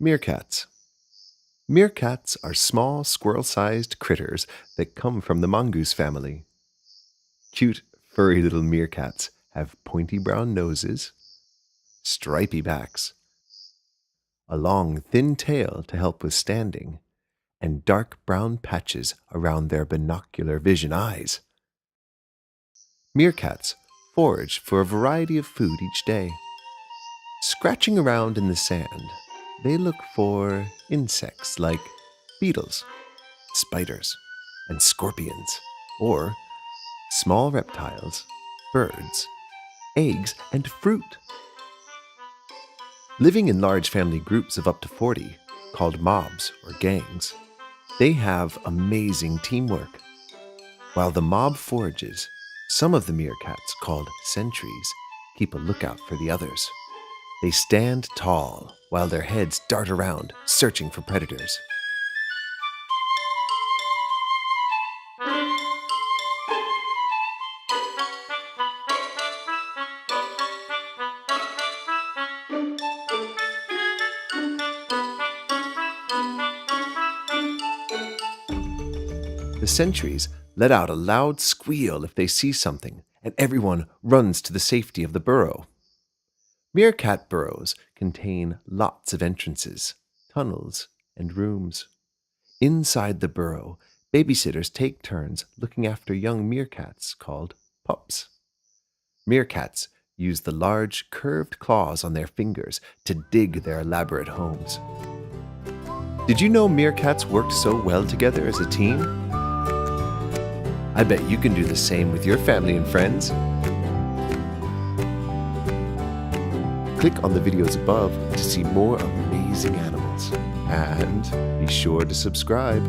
Meerkats. Meerkats are small, squirrel-sized critters that come from the mongoose family. Cute, furry little meerkats have pointy brown noses, stripy backs, a long, thin tail to help with standing, and dark brown patches around their binocular vision eyes. Meerkats forage for a variety of food each day. Scratching around in the sand, they look for insects like beetles, spiders, and scorpions, or small reptiles, birds, eggs, and fruit. Living in large family groups of up to 40, called mobs or gangs, they have amazing teamwork. While the mob forages, some of the meerkats, called sentries, keep a lookout for the others. They stand tall while their heads dart around, searching for predators. The sentries let out a loud squeal if they see something, and everyone runs to the safety of the burrow. Meerkat burrows contain lots of entrances, tunnels, and rooms. Inside the burrow, babysitters take turns looking after young meerkats called pups. Meerkats use the large, curved claws on their fingers to dig their elaborate homes. Did you know meerkats worked so well together as a team? I bet you can do the same with your family and friends. Click on the videos above to see more amazing animals, and be sure to subscribe.